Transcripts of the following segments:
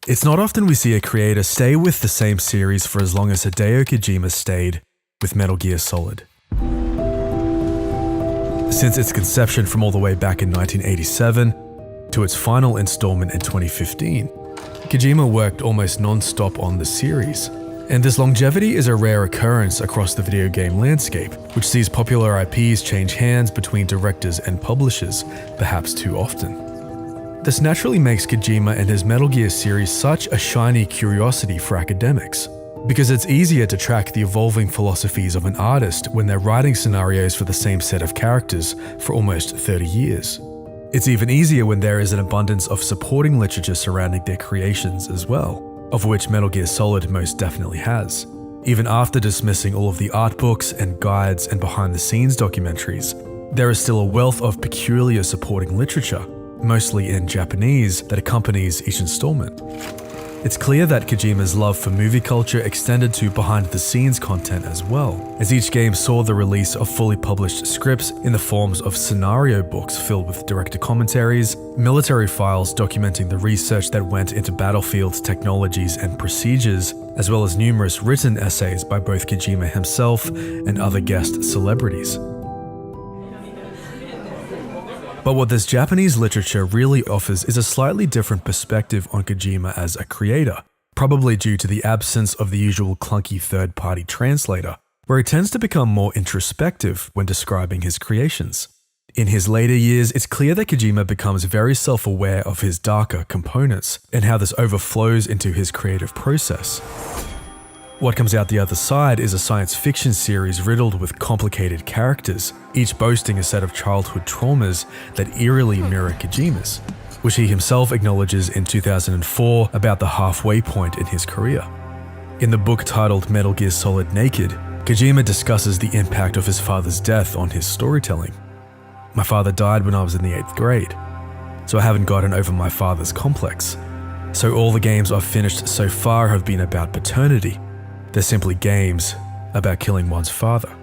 It's not often we see a creator stay with the same series for as long as Hideo Kojima stayed with Metal Gear Solid. Since its conception from all the way back in 1987 to its final installment in 2015, Kojima worked almost non-stop on the series. And this longevity is a rare occurrence across the video game landscape, which sees popular IPs change hands between directors and publishers, perhaps too often. This naturally makes Kojima and his Metal Gear series such a shiny curiosity for academics, because it's easier to track the evolving philosophies of an artist when they're writing scenarios for the same set of characters for almost 30 years. It's even easier when there is an abundance of supporting literature surrounding their creations as well, of which Metal Gear Solid most definitely has. Even after dismissing all of the art books and guides and behind-the-scenes documentaries, there is still a wealth of peculiar supporting literature, mostly in Japanese, that accompanies each installment. It's clear that Kojima's love for movie culture extended to behind-the-scenes content as well, as each game saw the release of fully published scripts in the forms of scenario books filled with director commentaries, military files documenting the research that went into Battlefield's technologies and procedures, as well as numerous written essays by both Kojima himself and other guest celebrities. But what this Japanese literature really offers is a slightly different perspective on Kojima as a creator, probably due to the absence of the usual clunky third-party translator, where he tends to become more introspective when describing his creations. In his later years, it's clear that Kojima becomes very self-aware of his darker components and how this overflows into his creative process. What comes out the other side is a science fiction series riddled with complicated characters, each boasting a set of childhood traumas that eerily mirror Kojima's, which he himself acknowledges in 2004 about the halfway point in his career. In the book titled Metal Gear Solid Naked, Kojima discusses the impact of his father's death on his storytelling. My father died when I was in the 8th grade, so I haven't gotten over my father's complex. So all the games I've finished so far have been about paternity. They're simply games about killing one's father.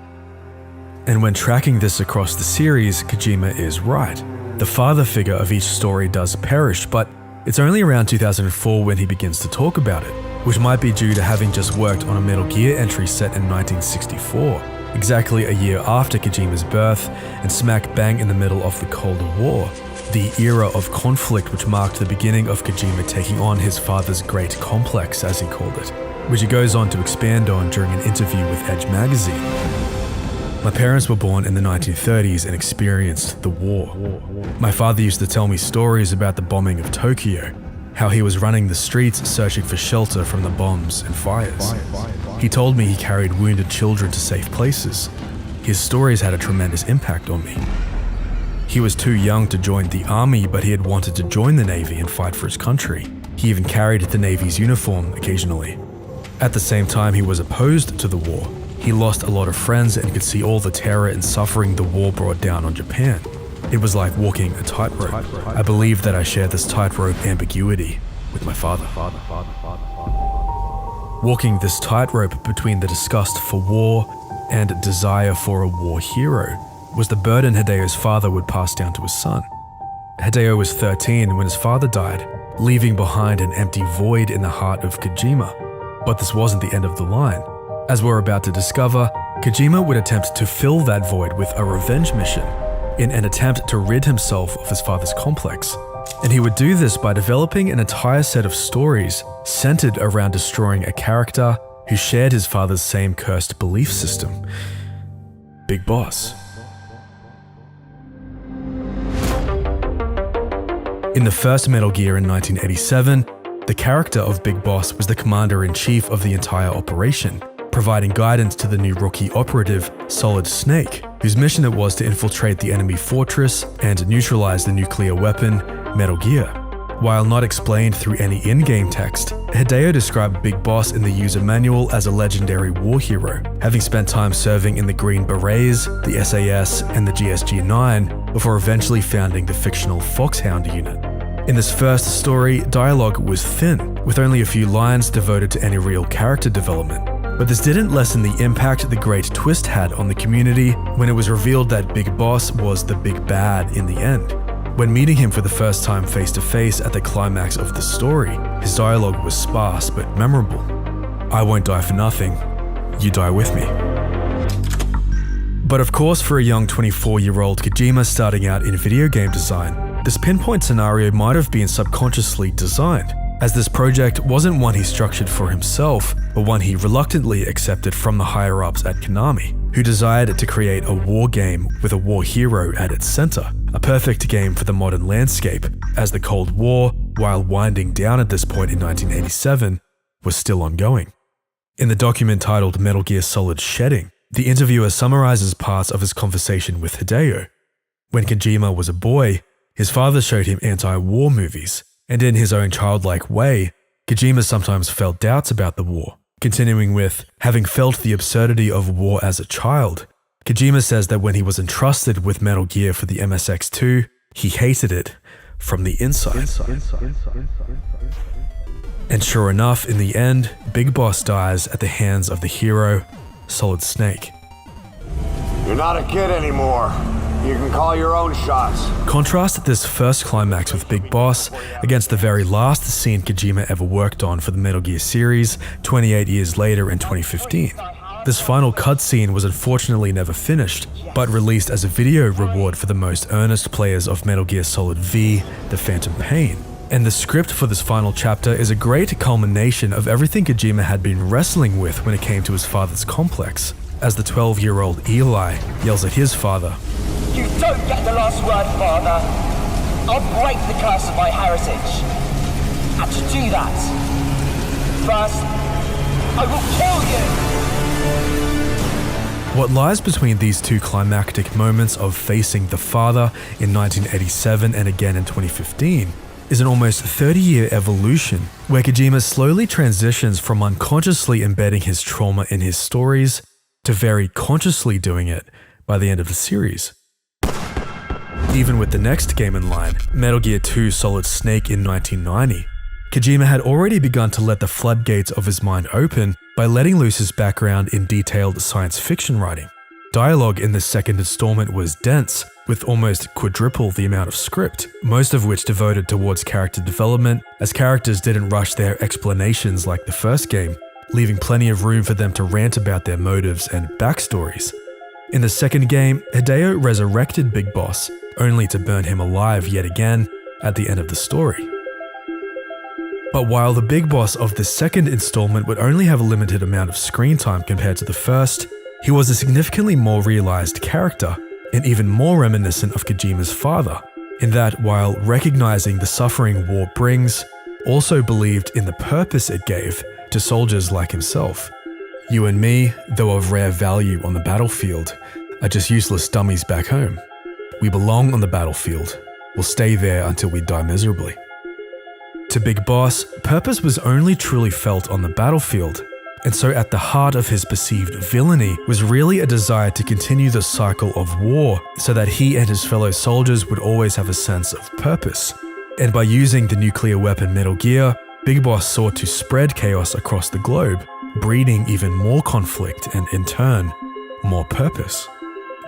And when tracking this across the series, Kojima is right. The father figure of each story does perish, but it's only around 2004 when he begins to talk about it, which might be due to having just worked on a Metal Gear entry set in 1964, exactly a year after Kojima's birth and smack bang in the middle of the Cold War, the era of conflict which marked the beginning of Kojima taking on his father's great complex, as he called it, which he goes on to expand on during an interview with Edge magazine. My parents were born in the 1930s and experienced the war. My father used to tell me stories about the bombing of Tokyo, how he was running the streets searching for shelter from the bombs and fires. He told me he carried wounded children to safe places. His stories had a tremendous impact on me. He was too young to join the army, but he had wanted to join the Navy and fight for his country. He even carried the Navy's uniform occasionally. At the same time, he was opposed to the war. He lost a lot of friends and could see all the terror and suffering the war brought down on Japan. It was like walking a tightrope. I believe that I share this tightrope ambiguity with my father. Walking this tightrope between the disgust for war and desire for a war hero was the burden Hideo's father would pass down to his son. Hideo was 13 when his father died, leaving behind an empty void in the heart of Kojima. But this wasn't the end of the line. As we're about to discover, Kojima would attempt to fill that void with a revenge mission in an attempt to rid himself of his father's complex. And he would do this by developing an entire set of stories centered around destroying a character who shared his father's same cursed belief system, Big Boss. In the first Metal Gear in 1987, the character of Big Boss was the commander-in-chief of the entire operation, providing guidance to the new rookie operative, Solid Snake, whose mission it was to infiltrate the enemy fortress and neutralize the nuclear weapon, Metal Gear. While not explained through any in-game text, Hideo described Big Boss in the user manual as a legendary war hero, having spent time serving in the Green Berets, the SAS, and the GSG-9 before eventually founding the fictional Foxhound unit. In this first story, dialogue was thin, with only a few lines devoted to any real character development. But this didn't lessen the impact the great twist had on the community when it was revealed that Big Boss was the big bad in the end. When meeting him for the first time face to face at the climax of the story, his dialogue was sparse but memorable. "I won't die for nothing, you die with me." But of course, for a young 24-year-old Kojima starting out in video game design, this pinpoint scenario might have been subconsciously designed, as this project wasn't one he structured for himself, but one he reluctantly accepted from the higher-ups at Konami, who desired to create a war game with a war hero at its center, a perfect game for the modern landscape, as the Cold War, while winding down at this point in 1987, was still ongoing. In the document titled Metal Gear Solid Shedding, the interviewer summarizes parts of his conversation with Hideo. When Kojima was a boy, his father showed him anti-war movies, and in his own childlike way, Kojima sometimes felt doubts about the war. Continuing with, having felt the absurdity of war as a child, Kojima says that when he was entrusted with Metal Gear for the MSX2, he hated it from the inside. And sure enough, in the end, Big Boss dies at the hands of the hero, Solid Snake. "You're not a kid anymore. You can call your own shots." Contrast this first climax with Big Boss against the very last scene Kojima ever worked on for the Metal Gear series 28 years later in 2015. This final cutscene was unfortunately never finished, but released as a video reward for the most earnest players of Metal Gear Solid V, The Phantom Pain. And the script for this final chapter is a great culmination of everything Kojima had been wrestling with when it came to his father's complex, as the 12-year-old Eli yells at his father, "You don't get the last word, Father. I'll break the curse of my heritage. And to do that, first, I will kill you." What lies between these two climactic moments of facing the father in 1987 and again in 2015 is an almost 30-year evolution where Kojima slowly transitions from unconsciously embedding his trauma in his stories to very consciously doing it by the end of the series. Even with the next game in line, Metal Gear 2 Solid Snake in 1990, Kojima had already begun to let the floodgates of his mind open by letting loose his background in detailed science fiction writing. Dialogue in the second installment was dense, with almost quadruple the amount of script, most of which devoted towards character development, as characters didn't rush their explanations like the first game, leaving plenty of room for them to rant about their motives and backstories. In the second game, Hideo resurrected Big Boss, only to burn him alive yet again at the end of the story. But while the Big Boss of the second installment would only have a limited amount of screen time compared to the first, he was a significantly more realized character, and even more reminiscent of Kojima's father, in that while recognizing the suffering war brings, also believed in the purpose it gave to soldiers like himself. "You and me, though of rare value on the battlefield, are just useless dummies back home. We belong on the battlefield. We'll stay there until we die miserably." To Big Boss, purpose was only truly felt on the battlefield, and so at the heart of his perceived villainy was really a desire to continue the cycle of war so that he and his fellow soldiers would always have a sense of purpose. And by using the nuclear weapon Metal Gear, Big Boss sought to spread chaos across the globe, breeding even more conflict and, in turn, more purpose.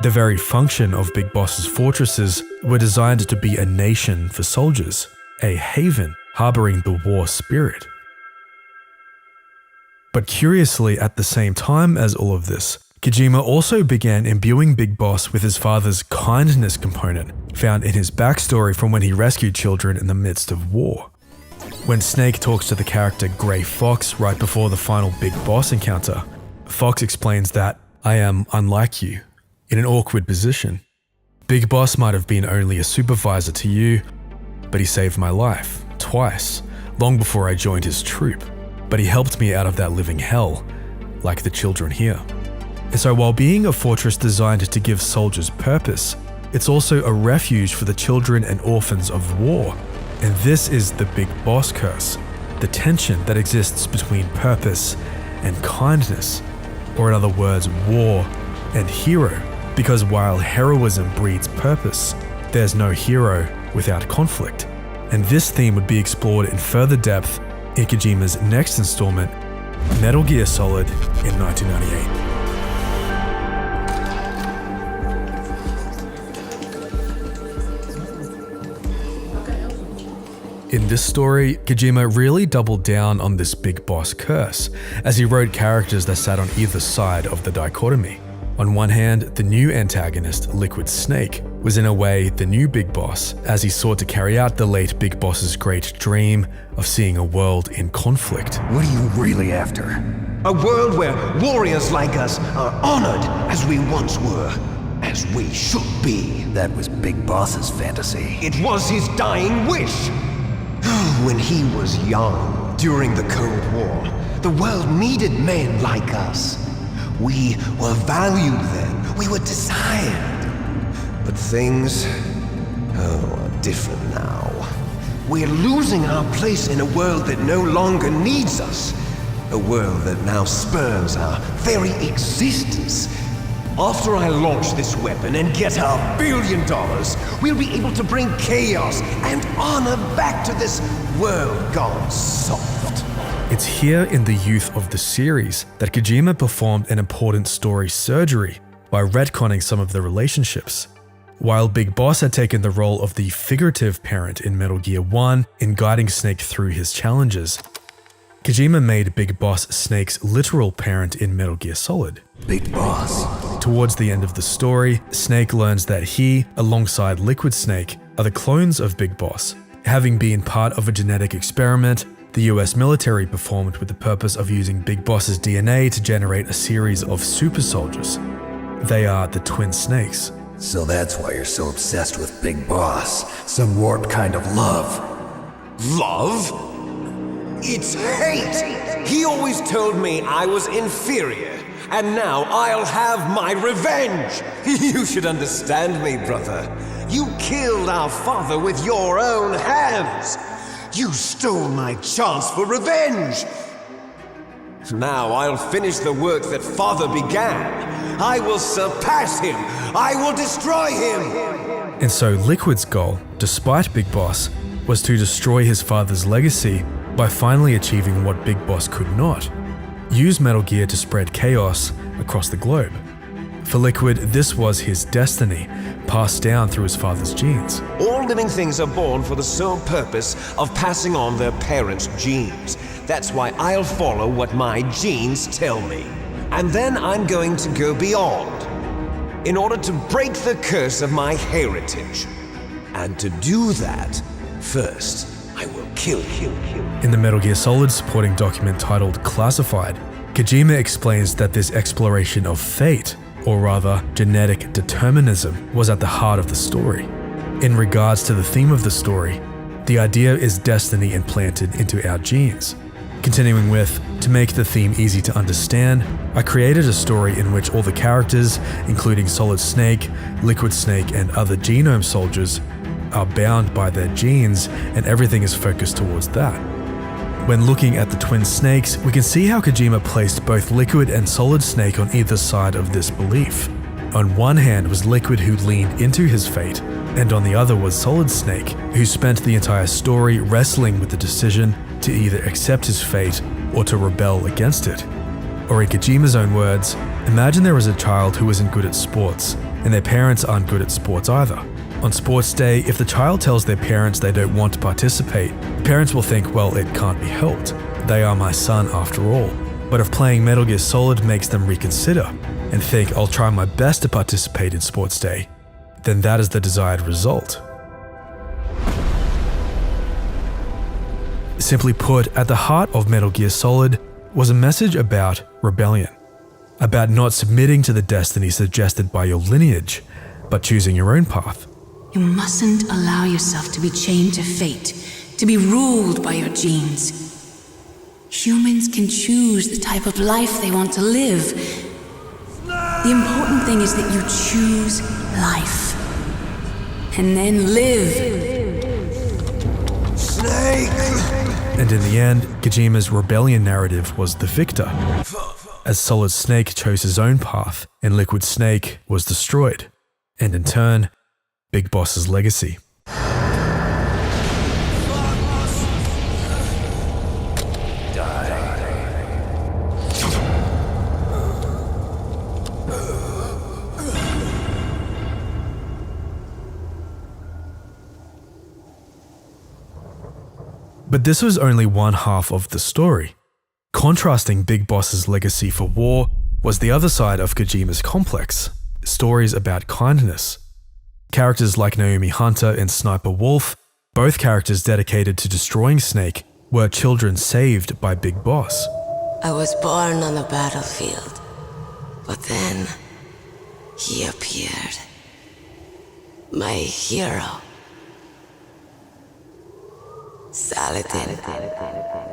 The very function of Big Boss's fortresses were designed to be a nation for soldiers, a haven harboring the war spirit. But curiously, at the same time as all of this, Kojima also began imbuing Big Boss with his father's kindness component, found in his backstory from when he rescued children in the midst of war. When Snake talks to the character Grey Fox right before the final Big Boss encounter, Fox explains that, "I am unlike you, in an awkward position. Big Boss might have been only a supervisor to you, but he saved my life, twice, long before I joined his troop. But he helped me out of that living hell, like the children here." And so while being a fortress designed to give soldiers purpose, it's also a refuge for the children and orphans of war. And this is the Big Boss curse, the tension that exists between purpose and kindness, or in other words, war and hero. Because while heroism breeds purpose, there's no hero without conflict. And this theme would be explored in further depth in Kojima's next installment, Metal Gear Solid in 1998. In this story, Kojima really doubled down on this Big Boss curse, as he wrote characters that sat on either side of the dichotomy. On one hand, the new antagonist, Liquid Snake, was in a way the new Big Boss, as he sought to carry out the late Big Boss's great dream of seeing a world in conflict. What are you really after? A world where warriors like us are honored as we once were, as we should be. That was Big Boss's fantasy. It was his dying wish. When he was young, during the Cold War, the world needed men like us. We were valued then. We were desired. But things, are different now. We're losing our place in a world that no longer needs us. A world that now spurns our very existence. After I launch this weapon and get our $1 billion, we'll be able to bring chaos and honor back to this world gone soft. It's here in the youth of the series that Kojima performed an important story surgery by retconning some of the relationships. While Big Boss had taken the role of the figurative parent in Metal Gear 1 in guiding Snake through his challenges, Kojima made Big Boss Snake's literal parent in Metal Gear Solid. Big Boss. Towards the end of the story, Snake learns that he, alongside Liquid Snake, are the clones of Big Boss. Having been part of a genetic experiment, the US military performed with the purpose of using Big Boss's DNA to generate a series of super soldiers. They are the Twin Snakes. So that's why you're so obsessed with Big Boss. Some warped kind of love. Love? It's hate! He always told me I was inferior, and now I'll have my revenge! You should understand me, brother. You killed our father with your own hands! You stole my chance for revenge! Now I'll finish the work that father began. I will surpass him! I will destroy him! And so Liquid's goal, despite Big Boss, was to destroy his father's legacy by finally achieving what Big Boss could not: use Metal Gear to spread chaos across the globe. For Liquid, this was his destiny, passed down through his father's genes. All living things are born for the sole purpose of passing on their parents' genes. That's why I'll follow what my genes tell me. And then I'm going to go beyond, in order to break the curse of my heritage. And to do that, first, I will kill you. In the Metal Gear Solid supporting document titled Classified, Kojima explains that this exploration of fate, or rather genetic determinism, was at the heart of the story. In regards to the theme of the story, the idea is destiny implanted into our genes. Continuing with, to make the theme easy to understand, I created a story in which all the characters, including Solid Snake, Liquid Snake, and other genome soldiers, are bound by their genes, and everything is focused towards that. When looking at the Twin Snakes, we can see how Kojima placed both Liquid and Solid Snake on either side of this belief. On one hand was Liquid, who leaned into his fate, and on the other was Solid Snake, who spent the entire story wrestling with the decision to either accept his fate or to rebel against it. Or in Kojima's own words, imagine there is a child who isn't good at sports, and their parents aren't good at sports either. On sports day, if the child tells their parents they don't want to participate, parents will think, well, it can't be helped. They are my son after all. But if playing Metal Gear Solid makes them reconsider and think, I'll try my best to participate in sports day, then that is the desired result. Simply put, at the heart of Metal Gear Solid was a message about rebellion, about not submitting to the destiny suggested by your lineage, but choosing your own path. You mustn't allow yourself to be chained to fate, to be ruled by your genes. Humans can choose the type of life they want to live. The important thing is that you choose life. And then live. Snake! And in the end, Kojima's rebellion narrative was the victor, as Solid Snake chose his own path and Liquid Snake was destroyed, and in turn, Big Boss's legacy. But this was only one half of the story. Contrasting Big Boss's legacy for war was the other side of Kojima's complex, stories about kindness. Characters like Naomi Hunter and Sniper Wolf, both characters dedicated to destroying Snake, were children saved by Big Boss. I was born on the battlefield, but then he appeared. My hero. Saladin.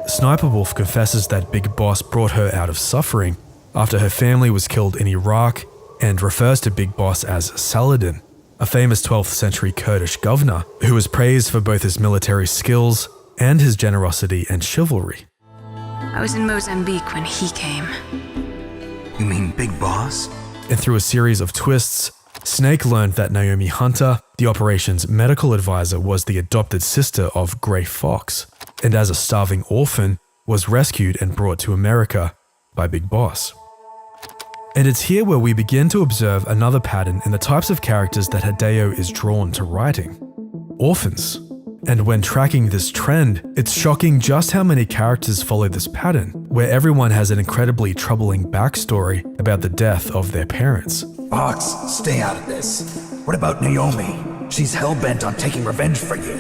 Sniper Wolf confesses that Big Boss brought her out of suffering after her family was killed in Iraq and refers to Big Boss as Saladin, a famous 12th century Kurdish governor who was praised for both his military skills and his generosity and chivalry. I was in Mozambique when he came. You mean Big Boss? And through a series of twists, Snake learned that Naomi Hunter, the operation's medical advisor, was the adopted sister of Gray Fox, and as a starving orphan, was rescued and brought to America by Big Boss. And it's here where we begin to observe another pattern in the types of characters that Hideo is drawn to writing. Orphans. And when tracking this trend, it's shocking just how many characters follow this pattern, where everyone has an incredibly troubling backstory about the death of their parents. Fox, stay out of this. What about Naomi? She's hell-bent on taking revenge for you.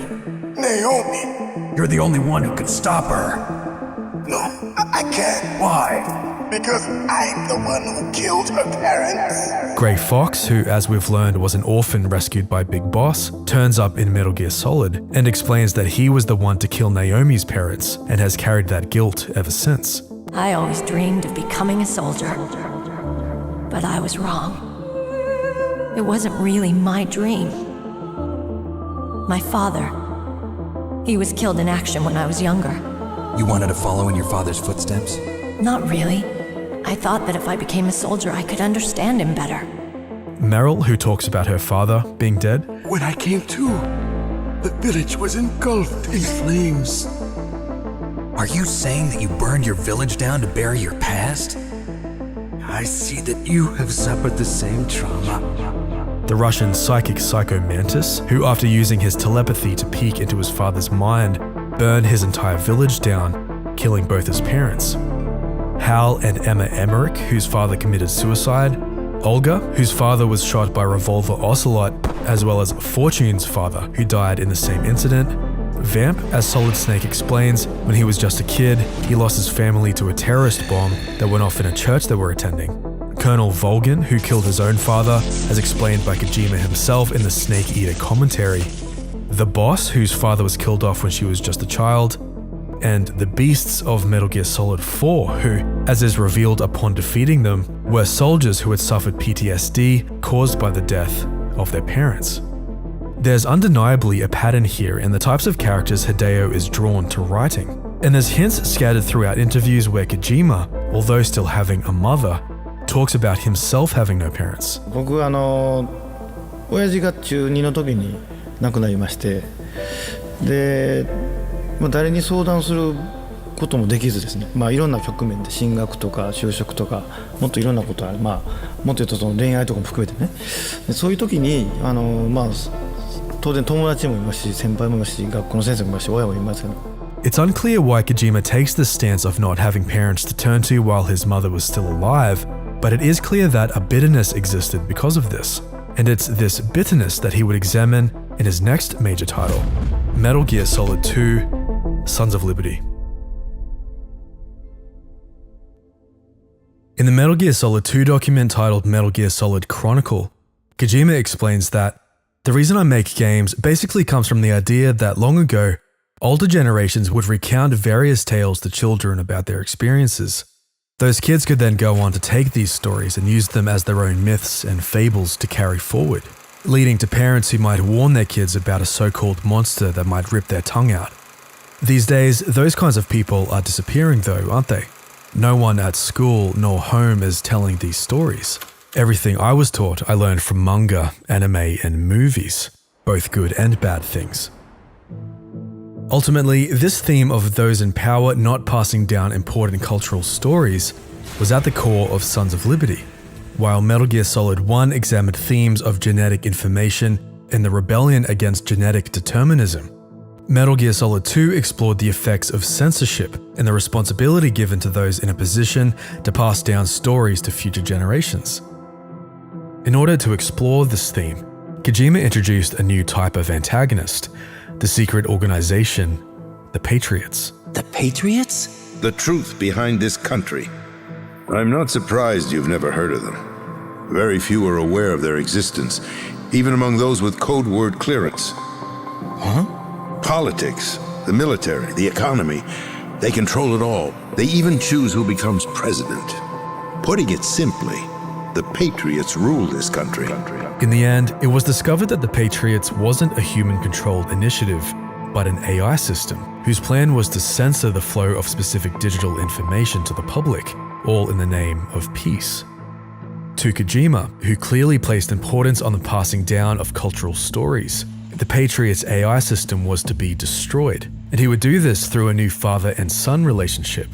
Naomi! You're the only one who can stop her. No, I can't. Why? Because I'm the one who killed her parents. Gray Fox, who as we've learned was an orphan rescued by Big Boss, turns up in Metal Gear Solid and explains that he was the one to kill Naomi's parents and has carried that guilt ever since. I always dreamed of becoming a soldier, but I was wrong. It wasn't really my dream. My father, he was killed in action when I was younger. You wanted to follow in your father's footsteps? Not really. I thought that if I became a soldier, I could understand him better. Meryl, who talks about her father being dead. When I came to, the village was engulfed in flames. Are you saying that you burned your village down to bury your past? I see that you have suffered the same trauma. The Russian psychic Psycho Mantis, who after using his telepathy to peek into his father's mind, burned his entire village down, killing both his parents. Hal and Emma Emmerich, whose father committed suicide. Olga, whose father was shot by Revolver Ocelot, as well as Fortune's father, who died in the same incident. Vamp, as Solid Snake explains, when he was just a kid, he lost his family to a terrorist bomb that went off in a church they were attending. Colonel Volgin, who killed his own father, as explained by Kojima himself in the Snake Eater commentary. The Boss, whose father was killed off when she was just a child. And the Beasts of Metal Gear Solid 4, who, as is revealed upon defeating them, were soldiers who had suffered PTSD caused by the death of their parents. There's undeniably a pattern here in the types of characters Hideo is drawn to writing, and there's hints scattered throughout interviews where Kojima, although still having a mother, talks about himself having no parents. 僕は親父が中2の時に亡くなりまして、で、誰に相談することもできずですね、いろんな局面で進学とか就職とかもっといろんなことある、もっと言うとその恋愛とかも含めてね、でそういう時に当然友達もいますし、先輩もいますし、学校の先生もいますし、親もいますけど。It's unclear why Kojima takes the stance of not having parents to turn to while his mother was still alive, but it is clear that a bitterness existed because of this. And it's this bitterness that he would examine in his next major title, Metal Gear Solid 2: Sons of Liberty. In the Metal Gear Solid 2 document titled Metal Gear Solid Chronicle, Kojima explains that the reason I make games basically comes from the idea that long ago, older generations would recount various tales to children about their experiences. Those kids could then go on to take these stories and use them as their own myths and fables to carry forward, leading to parents who might warn their kids about a so-called monster that might rip their tongue out. These days, those kinds of people are disappearing though, aren't they? No one at school nor home is telling these stories. Everything I was taught I learned from manga, anime, and movies, both good and bad things. Ultimately, this theme of those in power not passing down important cultural stories was at the core of Sons of Liberty. While Metal Gear Solid 1 examined themes of genetic information and the rebellion against genetic determinism, Metal Gear Solid 2 explored the effects of censorship and the responsibility given to those in a position to pass down stories to future generations. In order to explore this theme, Kojima introduced a new type of antagonist, the secret organization, the Patriots. The Patriots? The truth behind this country. I'm not surprised you've never heard of them. Very few are aware of their existence, even among those with code word clearance. Huh? Politics, the military, the economy, they control it all. They even choose who becomes president. Putting it simply, the Patriots rule this country. In the end, it was discovered that the Patriots wasn't a human-controlled initiative, but an AI system, whose plan was to censor the flow of specific digital information to the public, all in the name of peace. To Kojima, who clearly placed importance on the passing down of cultural stories, the Patriots' AI system was to be destroyed, and he would do this through a new father and son relationship,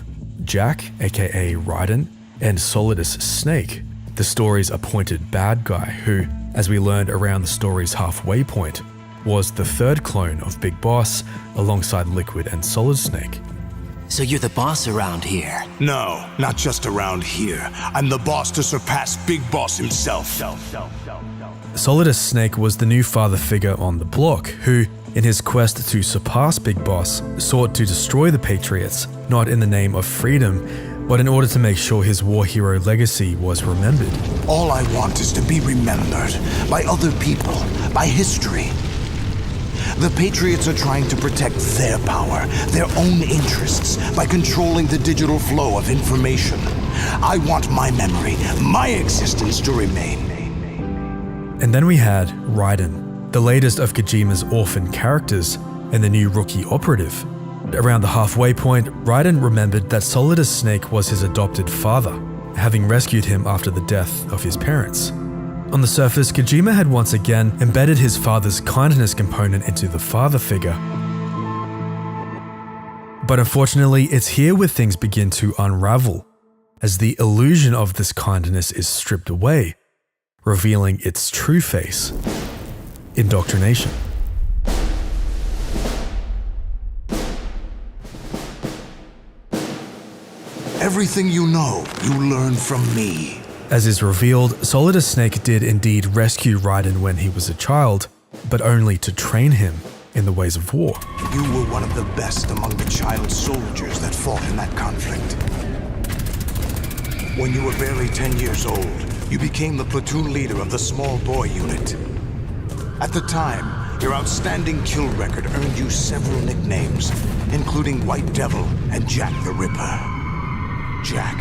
Jack, aka Raiden, and Solidus Snake, the story's appointed bad guy who, as we learned around the story's halfway point, was the third clone of Big Boss alongside Liquid and Solid Snake. So you're the boss around here? No, not just around here. I'm the boss to surpass Big Boss himself. Solidus Snake was the new father figure on the block who, in his quest to surpass Big Boss, sought to destroy the Patriots, not in the name of freedom, but in order to make sure his war hero legacy was remembered. All I want is to be remembered by other people, by history. The Patriots are trying to protect their power, their own interests, by controlling the digital flow of information. I want my memory, my existence to remain. And then we had Raiden, the latest of Kojima's orphan characters and the new rookie operative. Around the halfway point, Raiden remembered that Solidus Snake was his adopted father, having rescued him after the death of his parents. On the surface, Kojima had once again embedded his father's kindness component into the father figure. But unfortunately, it's here where things begin to unravel, as the illusion of this kindness is stripped away, revealing its true face: indoctrination. Everything you know, you learn from me. As is revealed, Solidus Snake did indeed rescue Raiden when he was a child, but only to train him in the ways of war. You were one of the best among the child soldiers that fought in that conflict. When you were barely 10 years old, you became the platoon leader of the small boy unit. At the time, your outstanding kill record earned you several nicknames, including White Devil and Jack the Ripper. Jack,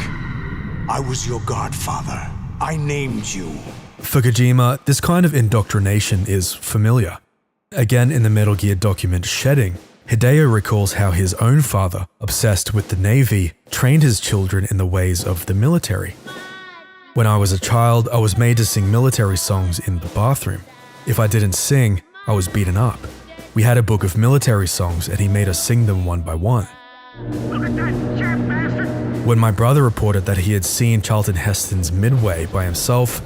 I was your godfather. I named you. For Kojima, this kind of indoctrination is familiar. Again, in the Metal Gear document Shedding, Hideo recalls how his own father, obsessed with the Navy, trained his children in the ways of the military. When I was a child, I was made to sing military songs in the bathroom. If I didn't sing, I was beaten up. We had a book of military songs and he made us sing them one by one. When my brother reported that he had seen Charlton Heston's Midway by himself,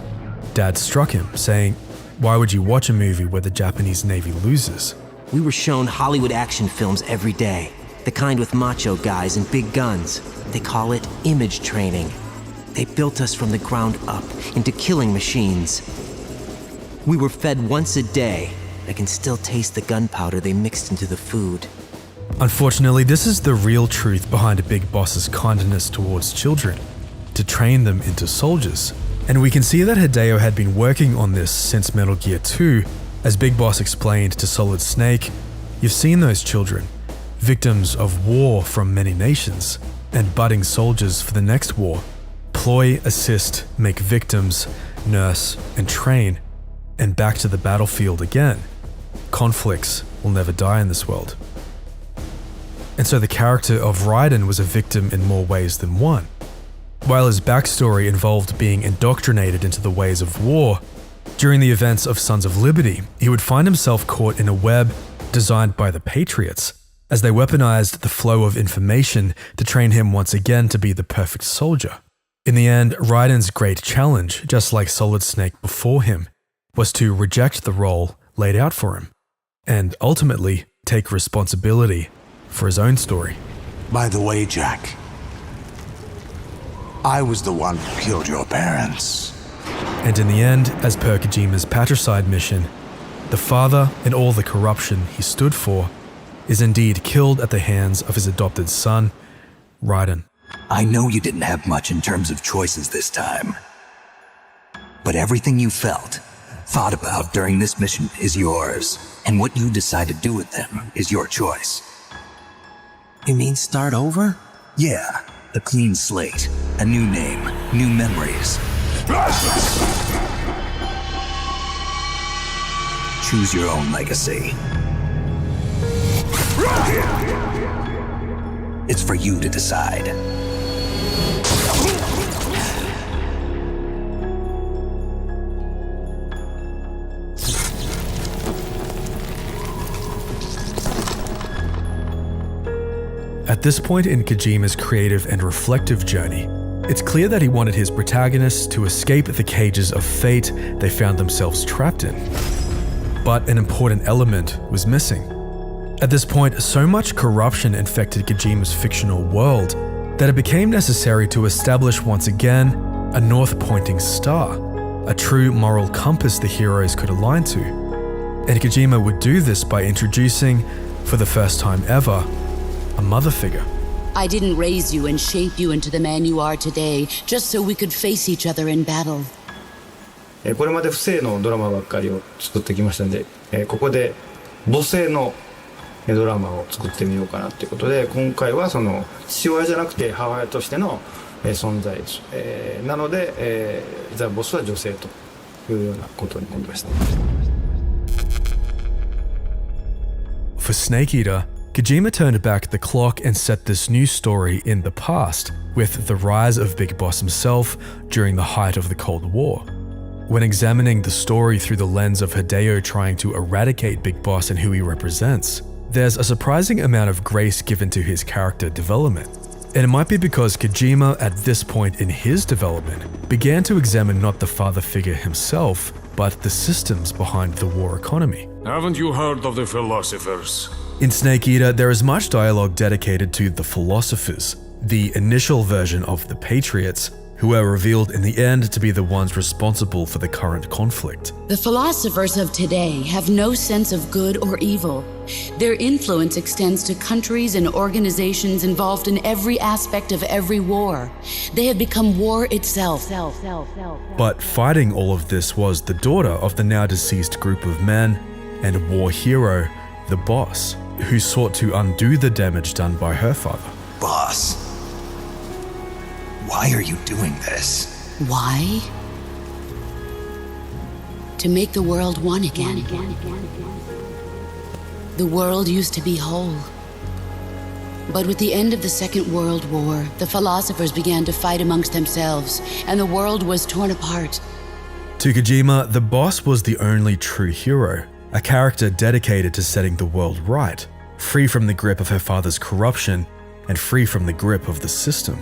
Dad struck him, saying, "Why would you watch a movie where the Japanese Navy loses?" We were shown Hollywood action films every day, the kind with macho guys and big guns. They call it image training. They built us from the ground up into killing machines. We were fed once a day. I can still taste the gunpowder they mixed into the food. Unfortunately, this is the real truth behind a Big Boss's kindness towards children, to train them into soldiers. And we can see that Hideo had been working on this since Metal Gear 2, as Big Boss explained to Solid Snake, "You've seen those children, victims of war from many nations, and budding soldiers for the next war. Deploy, assist, make victims, nurse, and train, and back to the battlefield again. Conflicts will never die in this world." And so the character of Raiden was a victim in more ways than one. While his backstory involved being indoctrinated into the ways of war, during the events of Sons of Liberty, he would find himself caught in a web designed by the Patriots, as they weaponized the flow of information to train him once again to be the perfect soldier. In the end, Raiden's great challenge, just like Solid Snake before him, was to reject the role laid out for him, and ultimately take responsibility for his own story. By the way, Jack, I was the one who killed your parents. And in the end, as per Kojima's patricide mission, the father and all the corruption he stood for is indeed killed at the hands of his adopted son, Raiden. I know you didn't have much in terms of choices this time. But everything you felt, thought about during this mission is yours. And what you decide to do with them is your choice. You mean start over? Yeah, a clean slate, a new name, new memories. Choose your own legacy. It's for you to decide. At this point in Kojima's creative and reflective journey, it's clear that he wanted his protagonists to escape the cages of fate they found themselves trapped in. But an important element was missing. At this point, so much corruption infected Kojima's fictional world that it became necessary to establish once again a north-pointing star, a true moral compass the heroes could align to. And Kojima would do this by introducing, for the first time ever, a mother figure. I didn't raise you and shape you into the man you are today just so we could face each other in battle. これまで不正のドラマばっかりを作ってきましたんで、ここで母性のドラマを作ってみようかなということで、今回はその父親じゃなくて母親としての存在、なので、ザ・ボスは女性というようなことになりました。 For Snake Eater, Kojima turned back the clock and set this new story in the past, with the rise of Big Boss himself during the height of the Cold War. When examining the story through the lens of Hideo trying to eradicate Big Boss and who he represents, there's a surprising amount of grace given to his character development. And it might be because Kojima, at this point in his development, began to examine not the father figure himself, but the systems behind the war economy. Haven't you heard of the philosophers? In Snake Eater, there is much dialogue dedicated to the philosophers, the initial version of the Patriots, who are revealed in the end to be the ones responsible for the current conflict. The philosophers of today have no sense of good or evil. Their influence extends to countries and organizations involved in every aspect of every war. They have become war itself. But fighting all of this was the daughter of the now deceased group of men and war hero, the Boss, who sought to undo the damage done by her father. Boss, why are you doing this? Why? To make the world one again. The world used to be whole. But with the end of the Second World War, the philosophers began to fight amongst themselves, and the world was torn apart. To Kojima, the Boss was the only true hero, a character dedicated to setting the world right, free from the grip of her father's corruption and free from the grip of the system.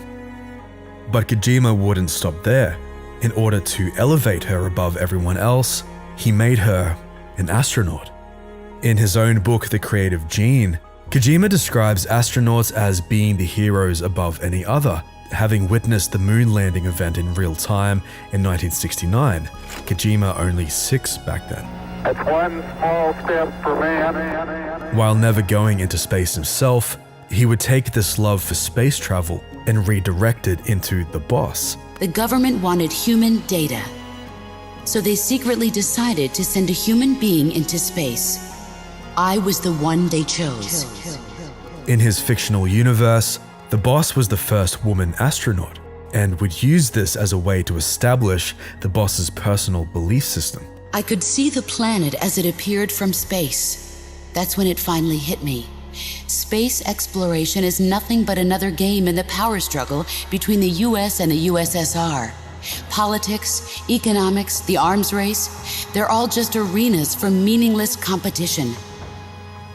But Kojima wouldn't stop there. In order to elevate her above everyone else, he made her an astronaut. In his own book, The Creative Gene, Kojima describes astronauts as being the heroes above any other, having witnessed the moon landing event in real time in 1969, Kojima only 6 back then. It's one small step for man. While never going into space himself, he would take this love for space travel and redirect it into the Boss. The government wanted human data, so they secretly decided to send a human being into space. I was the one they chose. In his fictional universe, the Boss was the first woman astronaut and would use this as a way to establish the Boss's personal belief system. I could see the planet as it appeared from space. That's when it finally hit me. Space exploration is nothing but another game in the power struggle between the US and the USSR. Politics, economics, the arms race, they're all just arenas for meaningless competition.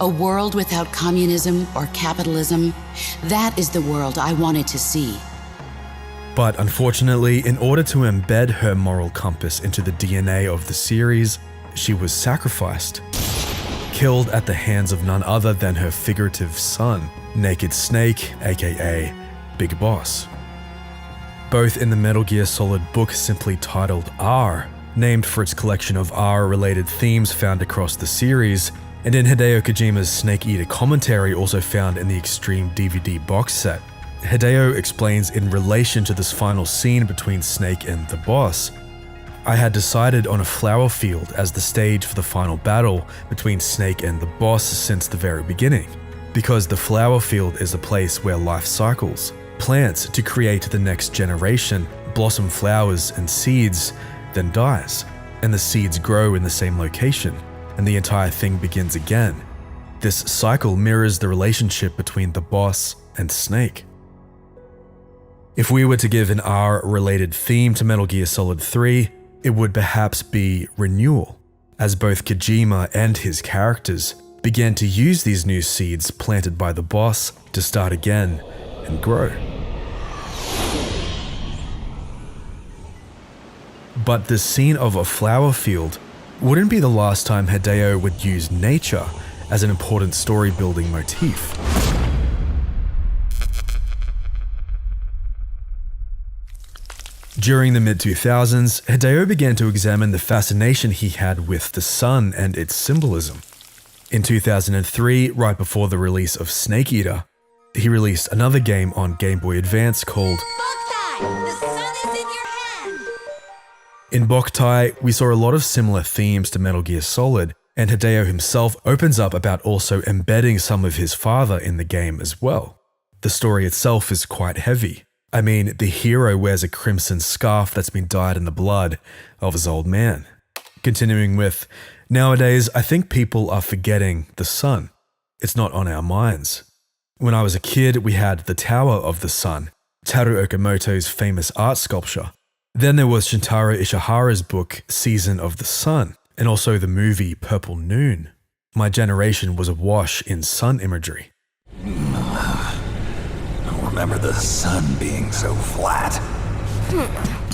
A world without communism or capitalism, that is the world I wanted to see. But unfortunately, in order to embed her moral compass into the DNA of the series, she was sacrificed. killed at the hands of none other than her figurative son, Naked Snake, aka Big Boss. Both in the Metal Gear Solid book simply titled R, named for its collection of R-related themes found across the series, and in Hideo Kojima's Snake Eater commentary also found in the Extreme DVD box set. Hideo explains in relation to this final scene between Snake and the boss, I had decided on a flower field as the stage for the final battle between Snake and the boss since the very beginning, because the flower field is a place where life cycles. Plants to create the next generation, blossom flowers and seeds, then dies, and the seeds grow in the same location, and the entire thing begins again. This cycle mirrors the relationship between the boss and Snake. If we were to give an R-related theme to Metal Gear Solid 3, it would perhaps be renewal, as both Kojima and his characters began to use these new seeds planted by the boss to start again and grow. But the scene of a flower field wouldn't be the last time Hideo would use nature as an important story-building motif. During the mid-2000s, Hideo began to examine the fascination he had with the sun and its symbolism. In 2003, right before the release of Snake Eater, he released another game on Game Boy Advance called In Boktai, we saw a lot of similar themes to Metal Gear Solid, and Hideo himself opens up about also embedding some of his father in the game as well. The story itself is quite heavy. I mean, the hero wears a crimson scarf that's been dyed in the blood of his old man. Continuing with, nowadays, I think people are forgetting the sun. It's not on our minds. When I was a kid, we had the Tower of the Sun, Teru Okamoto's famous art sculpture. Then there was Shintaro Ishihara's book, Season of the Sun, and also the movie Purple Noon. My generation was awash in sun imagery. I remember the sun being so flat.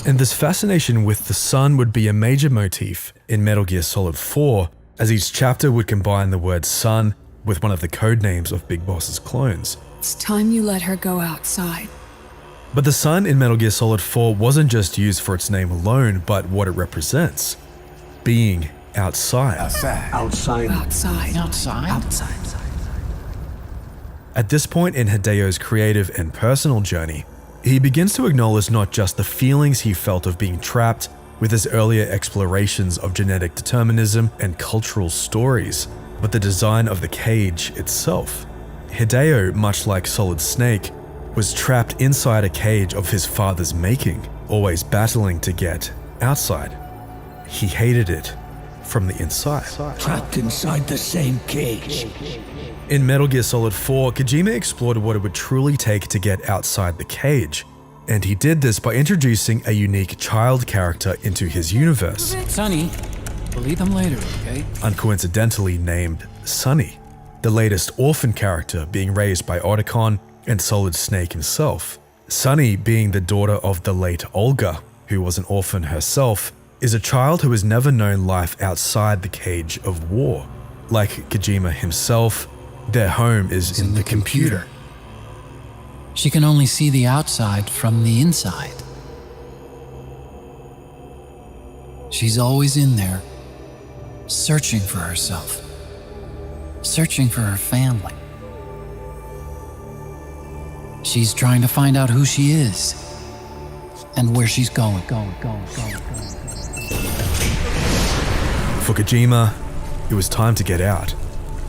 And this fascination with the sun would be a major motif in Metal Gear Solid 4, as each chapter would combine the word sun with one of the codenames of Big Boss's clones. It's time you let her go outside. But the sun in Metal Gear Solid 4 wasn't just used for its name alone, but what it represents. Being outside. Outside. At this point in Hideo's creative and personal journey, he begins to acknowledge not just the feelings he felt of being trapped with his earlier explorations of genetic determinism and cultural stories, but the design of the cage itself. Hideo, much like Solid Snake, was trapped inside a cage of his father's making, always battling to get outside. He hated it from the inside. Trapped inside the same cage. In Metal Gear Solid 4, Kojima explored what it would truly take to get outside the cage, and he did this by introducing a unique child character into his universe. Sonny, we'll eat them later, okay? Uncoincidentally named Sonny, the latest orphan character being raised by Otacon and Solid Snake himself. Sonny, being the daughter of the late Olga, who was an orphan herself, is a child who has never known life outside the cage of war. Like Kojima himself, their home is in the computer. She can only see the outside from the inside. She's always in there, searching for herself, searching for her family. She's trying to find out who she is and where she's going. For Kojima, it was time to get out.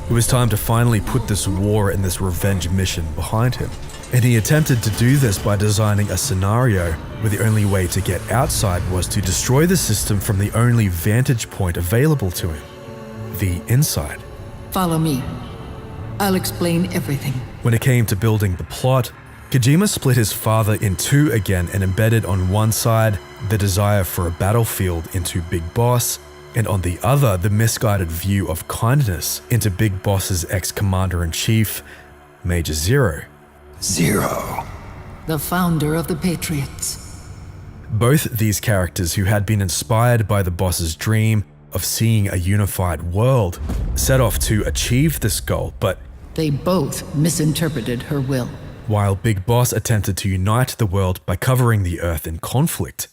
It was time to finally put this war and this revenge mission behind him. And he attempted to do this by designing a scenario where the only way to get outside was to destroy the system from the only vantage point available to him, the inside. Follow me. I'll explain everything. When it came to building the plot, Kojima split his father in two again and embedded on one side the desire for a battlefield into Big Boss, and on the other the misguided view of kindness into Big Boss's ex-commander-in-chief, Major Zero. Zero. The founder of the Patriots. Both these characters, who had been inspired by the boss's dream, of seeing a unified world, set off to achieve this goal, but they both misinterpreted her will. While Big Boss attempted to unite the world by covering the Earth in conflict,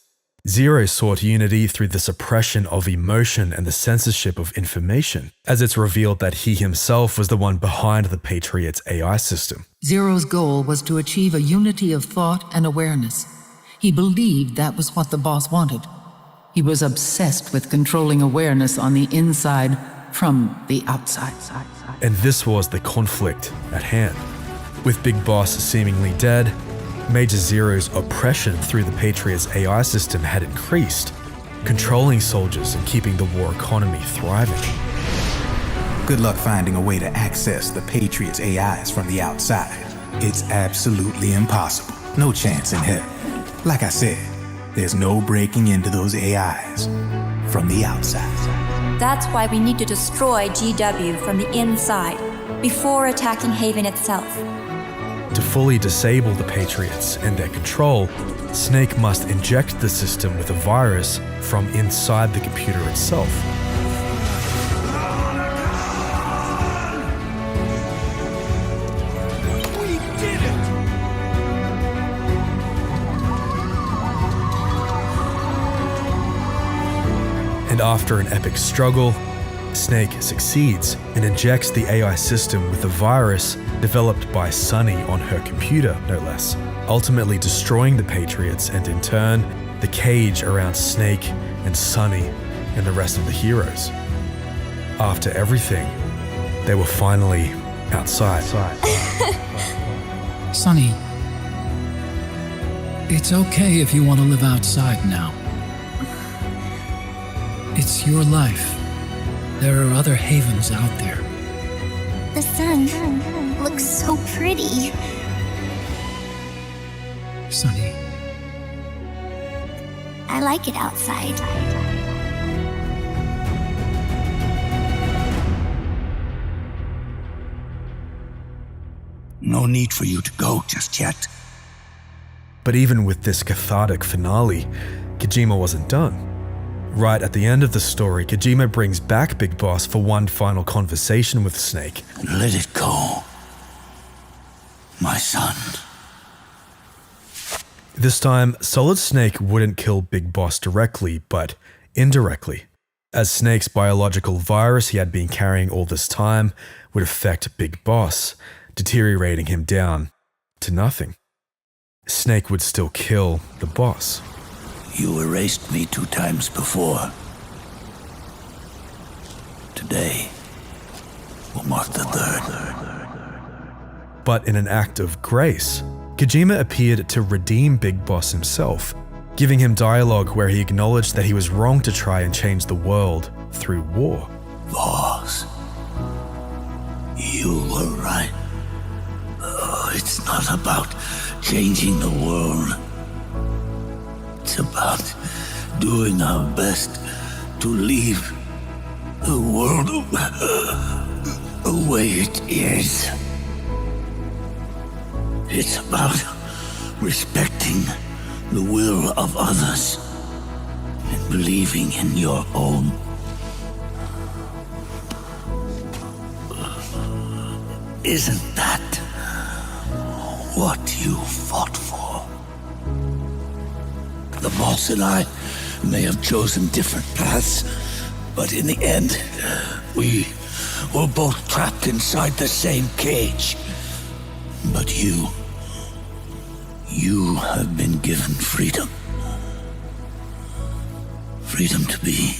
Zero sought unity through the suppression of emotion and the censorship of information, as it's revealed that he himself was the one behind the Patriots' AI system. Zero's goal was to achieve a unity of thought and awareness. He believed that was what the boss wanted. He was obsessed with controlling awareness on the inside from the outside. And this was the conflict at hand. With Big Boss seemingly dead, Major Zero's oppression through the Patriots' AI system had increased, controlling soldiers and keeping the war economy thriving. Good luck finding a way to access the Patriots' AIs from the outside. It's absolutely impossible. No chance in hell. Like I said, there's no breaking into those AIs from the outside. That's why we need to destroy GW from the inside before attacking Haven itself. To fully disable the Patriots and their control, Snake must inject the system with a virus from inside the computer itself. We did it! And after an epic struggle, Snake succeeds and injects the AI system with a virus developed by Sunny on her computer, no less, ultimately destroying the Patriots and in turn, the cage around Snake and Sunny and the rest of the heroes. After everything, they were finally outside. Sunny, it's okay if you want to live outside now. It's your life. There are other havens out there. The sun looks so pretty. Sunny. I like it outside. No need for you to go just yet. But even with this cathartic finale, Kojima wasn't done. Right at the end of the story, Kojima brings back Big Boss for one final conversation with Snake. Let it go, my son. This time, Solid Snake wouldn't kill Big Boss directly, but indirectly, as Snake's biological virus he had been carrying all this time would affect Big Boss, deteriorating him down to nothing. Snake would still kill the boss. You erased me 2 times before. Today will mark the 3rd. But in an act of grace, Kojima appeared to redeem Big Boss himself, giving him dialogue where he acknowledged that he was wrong to try and change the world through war. Boss, you were right. It's not about changing the world. It's about doing our best to leave the world the way it is. It's about respecting the will of others and believing in your own. Isn't that what you fought for? The boss and I may have chosen different paths, but in the end, we were both trapped inside the same cage. But you have been given freedom. Freedom to be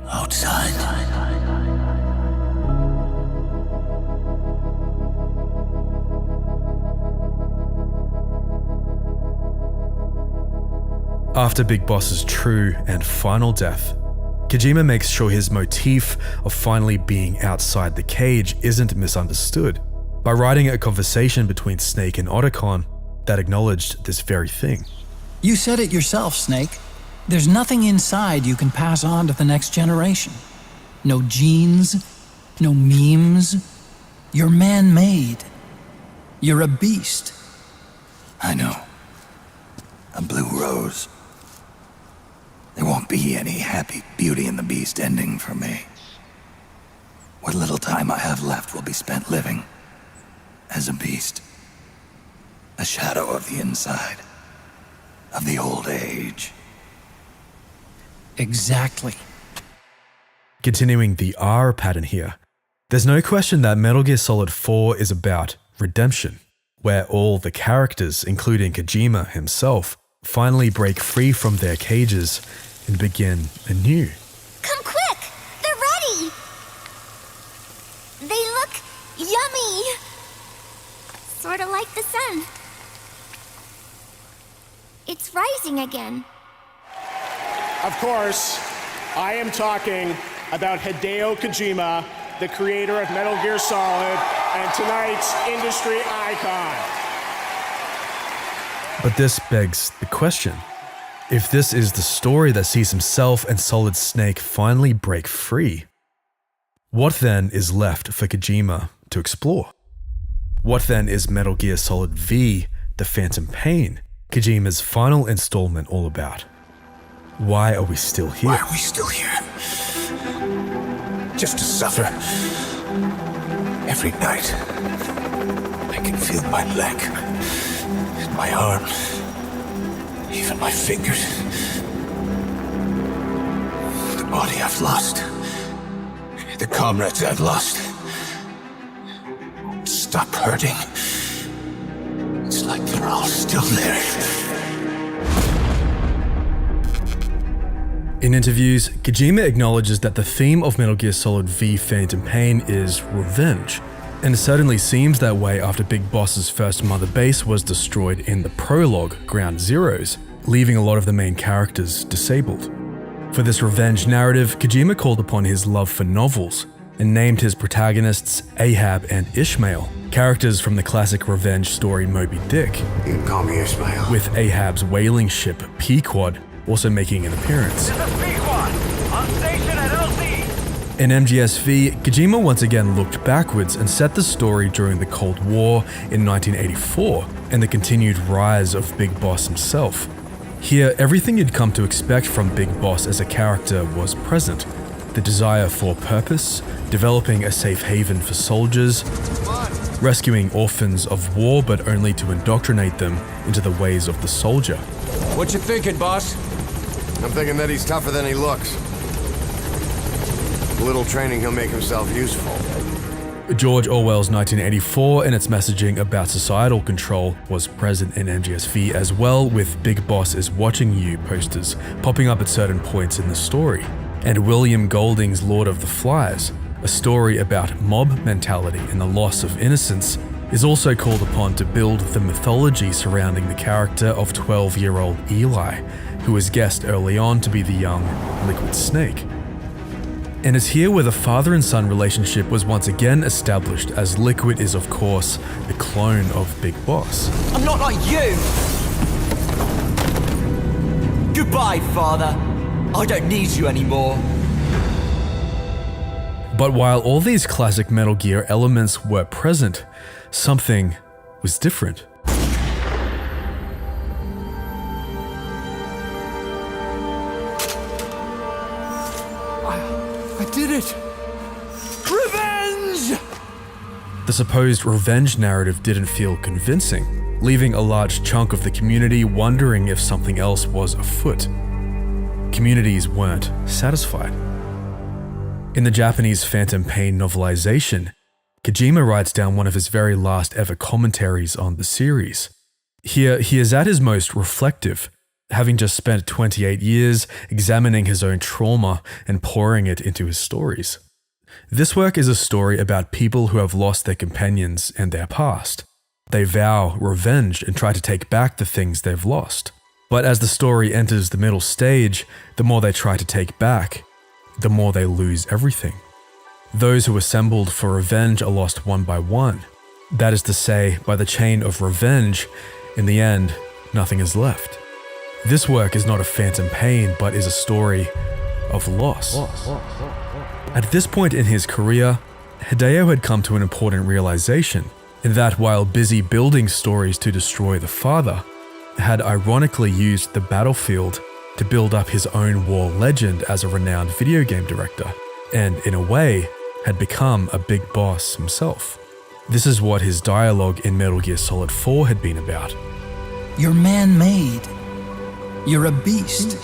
outside. After Big Boss's true and final death, Kojima makes sure his motif of finally being outside the cage isn't misunderstood by writing a conversation between Snake and Otacon that acknowledged this very thing. You said it yourself, Snake. There's nothing inside you can pass on to the next generation. No genes, no memes. You're man-made. You're a beast. I know. A blue rose. There won't be any happy Beauty and the Beast ending for me. What little time I have left will be spent living as a beast. A shadow of the inside, of the old age. Exactly. Continuing the R pattern here, there's no question that Metal Gear Solid 4 is about redemption, where all the characters, including Kojima himself, finally break free from their cages and begin anew. Come quick! They're ready! They look yummy! Sort of like the sun. It's rising again. Of course, I am talking about Hideo Kojima, the creator of Metal Gear Solid and tonight's industry icon. But this begs the question. If this is the story that sees himself and Solid Snake finally break free, what then is left for Kojima to explore? What then is Metal Gear Solid V, The Phantom Pain, Kojima's final installment, all about? Why are we still here? Why are we still here? Just to suffer. Every night, I can feel my leg, my arm, even my fingers. The body I've lost. The comrades I've lost. Stop hurting. It's like they're all still there. In interviews, Kojima acknowledges that the theme of Metal Gear Solid V Phantom Pain is revenge, and it certainly seems that way after Big Boss's first mother base was destroyed in the prologue, Ground Zeroes, leaving a lot of the main characters disabled. For this revenge narrative, Kojima called upon his love for novels, and named his protagonists Ahab and Ishmael, characters from the classic revenge story Moby Dick. You can call me Ishmael. With Ahab's whaling ship, Pequod, also making an appearance. This is Pequod, on station at LZ. In MGS-V, Kojima once again looked backwards and set the story during the Cold War in 1984 and the continued rise of Big Boss himself. Here, everything you'd come to expect from Big Boss as a character was present. The desire for purpose, developing a safe haven for soldiers, rescuing orphans of war but only to indoctrinate them into the ways of the soldier. What you thinking, boss? I'm thinking that he's tougher than he looks. With a little training, he'll make himself useful. George Orwell's 1984 and its messaging about societal control was present in MGS-V as well, with Big Boss is watching you posters popping up at certain points in the story. And William Golding's Lord of the Flies, a story about mob mentality and the loss of innocence, is also called upon to build the mythology surrounding the character of 12-year-old Eli, who was guessed early on to be the young Liquid Snake. And it's here where the father and son relationship was once again established, as Liquid is of course the clone of Big Boss. I'm not like you! Goodbye, father. I don't need you anymore. But while all these classic Metal Gear elements were present, something was different. I did it! Revenge! The supposed revenge narrative didn't feel convincing, leaving a large chunk of the community wondering if something else was afoot. Communities weren't satisfied. In the Japanese Phantom Pain novelization, Kojima writes down one of his very last ever commentaries on the series. Here, he is at his most reflective, having just spent 28 years examining his own trauma and pouring it into his stories. This work is a story about people who have lost their companions and their past. They vow revenge and try to take back the things they've lost. But as the story enters the middle stage, the more they try to take back, the more they lose everything. Those who assembled for revenge are lost one by one. That is to say, by the chain of revenge, in the end, nothing is left. This work is not a phantom pain, but is a story of loss. At this point in his career, Hideo had come to an important realization, in that while busy building stories to destroy the father, had ironically used the battlefield to build up his own war legend as a renowned video game director, and in a way, had become a big boss himself. This is what his dialogue in Metal Gear Solid 4 had been about. You're man-made. You're a beast.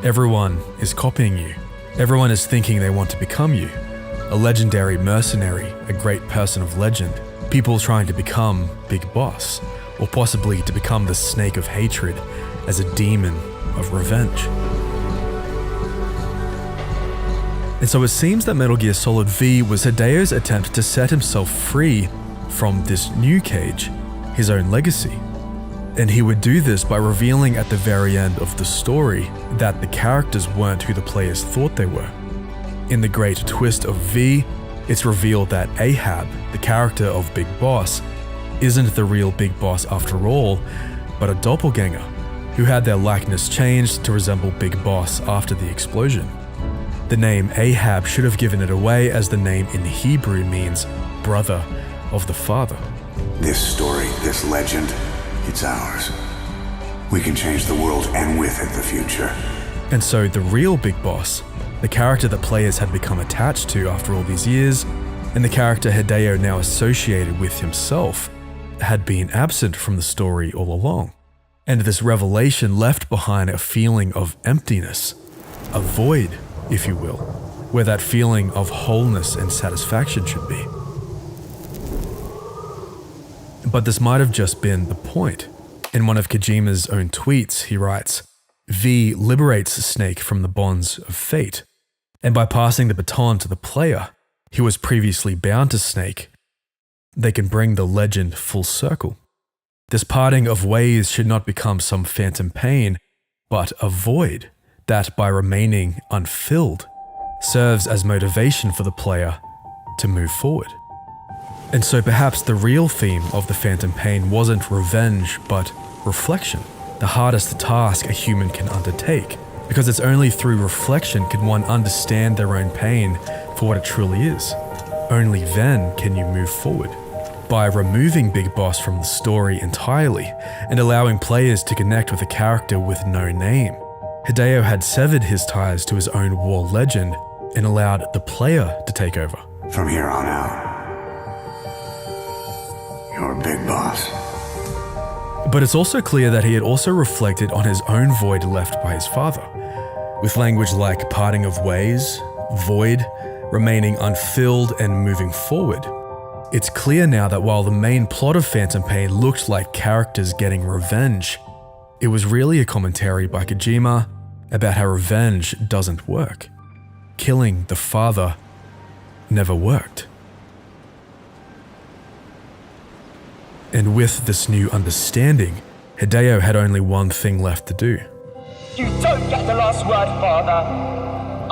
Everyone is copying you. Everyone is thinking they want to become you. A legendary mercenary, a great person of legend. People trying to become Big Boss, or possibly to become the snake of hatred as a demon of revenge. And so it seems that Metal Gear Solid V was Hideo's attempt to set himself free from this new cage, his own legacy. And he would do this by revealing at the very end of the story that the characters weren't who the players thought they were. In the great twist of V, it's revealed that Ahab, the character of Big Boss, isn't the real Big Boss after all, but a doppelganger who had their likeness changed to resemble Big Boss after the explosion. The name Ahab should have given it away, as the name in Hebrew means brother of the father. This story, this legend, it's ours. We can change the world and with it the future. And so the real Big Boss, the character that players had become attached to after all these years, and the character Hideo now associated with himself, had been absent from the story all along. And this revelation left behind a feeling of emptiness, a void, if you will, where that feeling of wholeness and satisfaction should be. But this might have just been the point. In one of Kojima's own tweets, he writes, V liberates Snake from the bonds of fate, and by passing the baton to the player, who was previously bound to Snake, they can bring the legend full circle. This parting of ways should not become some phantom pain, but a void that, by remaining unfilled, serves as motivation for the player to move forward. And so perhaps the real theme of the phantom pain wasn't revenge, but reflection, the hardest task a human can undertake, because it's only through reflection can one understand their own pain for what it truly is. Only then can you move forward. By removing Big Boss from the story entirely and allowing players to connect with a character with no name, Hideo had severed his ties to his own war legend and allowed the player to take over. From here on out, you're Big Boss. But it's also clear that he had also reflected on his own void left by his father, with language like parting of ways, void, remaining unfilled and moving forward. It's clear now that while the main plot of Phantom Pain looked like characters getting revenge, it was really a commentary by Kojima about how revenge doesn't work. Killing the father never worked. And with this new understanding, Hideo had only one thing left to do. You don't get the last word, Father.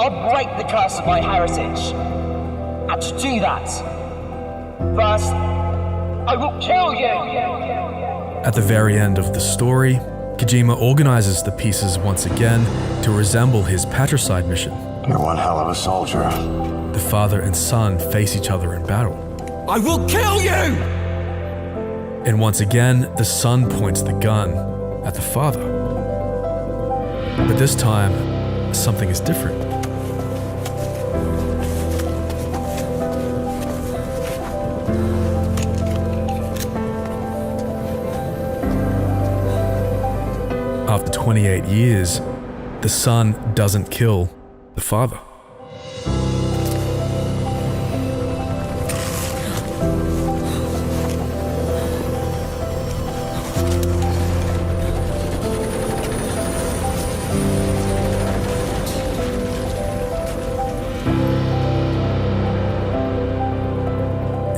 I'll break the curse of my heritage. And to do that, first, I will kill you! At the very end of the story, Kojima organizes the pieces once again to resemble his patricide mission. You're one hell of a soldier. The father and son face each other in battle. I will kill you! And once again, the son points the gun at the father. But this time, something is different. After 28 years, the son doesn't kill the father.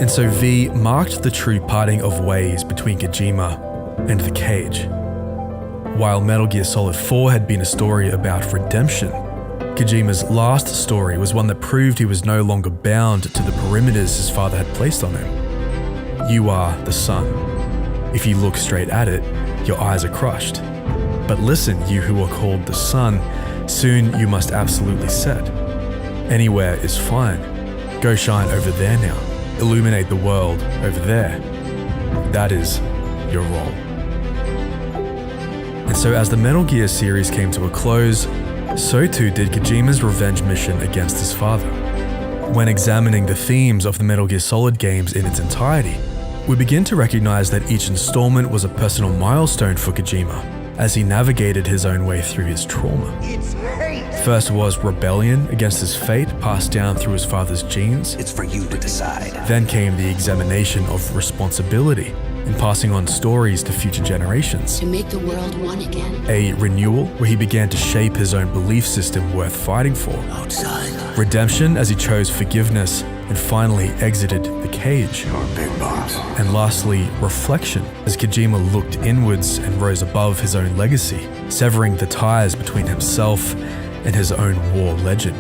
And so V marked the true parting of ways between Kojima and the cage. While Metal Gear Solid 4 had been a story about redemption, Kojima's last story was one that proved he was no longer bound to the perimeters his father had placed on him. You are the sun. If you look straight at it, your eyes are crushed. But listen, you who are called the sun, soon you must absolutely set. Anywhere is fine. Go shine over there now. Illuminate the world over there. That is your role. And so as the Metal Gear series came to a close, so too did Kojima's revenge mission against his father. When examining the themes of the Metal Gear Solid games in its entirety, we begin to recognize that each installment was a personal milestone for Kojima as he navigated his own way through his trauma. First was rebellion against his fate passed down through his father's genes. It's for you to decide. Then came the examination of responsibility in passing on stories to future generations. To make the world one again. A renewal where he began to shape his own belief system worth fighting for. Outside. Redemption as he chose forgiveness and finally exited the cage. You're a big boss. And lastly, reflection as Kojima looked inwards and rose above his own legacy, severing the ties between himself and his own war legend.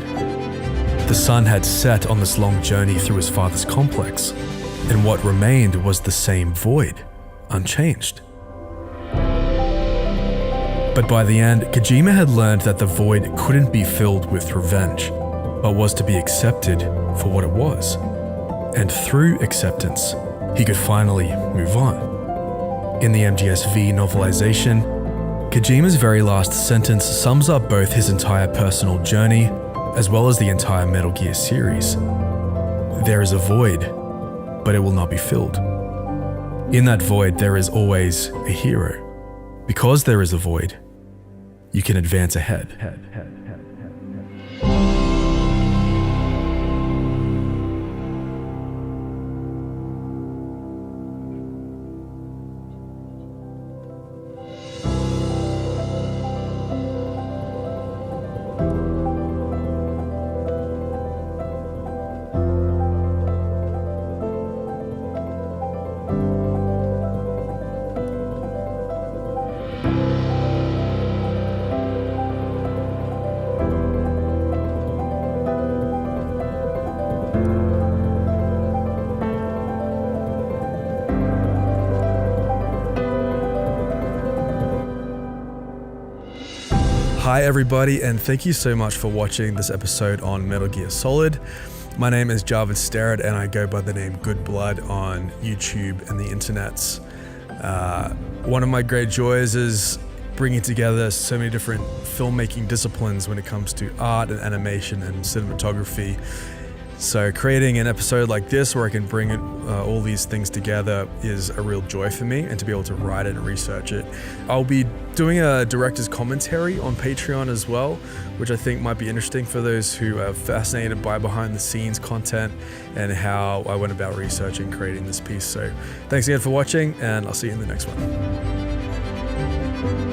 The sun had set on this long journey through his father's complex, and what remained was the same void, unchanged. But by the end, Kojima had learned that the void couldn't be filled with revenge, but was to be accepted for what it was. And through acceptance, he could finally move on. In the MGS-V novelization, Kojima's very last sentence sums up both his entire personal journey as well as the entire Metal Gear series. There is a void, but it will not be filled. In that void, there is always a hero. Because there is a void, you can advance ahead. Hi everybody, and thank you so much for watching this episode on Metal Gear Solid. My name is Jarvan Sterrett and I go by the name Good Blood on YouTube and the internets. One of my great joys is bringing together so many different filmmaking disciplines when it comes to art and animation and cinematography. So creating an episode like this where I can bring all these things together is a real joy for me, and to be able to write it and research it. I'll be doing a director's commentary on Patreon as well, which I think might be interesting for those who are fascinated by behind the scenes content and how I went about researching and creating this piece. So thanks again for watching, and I'll see you in the next one.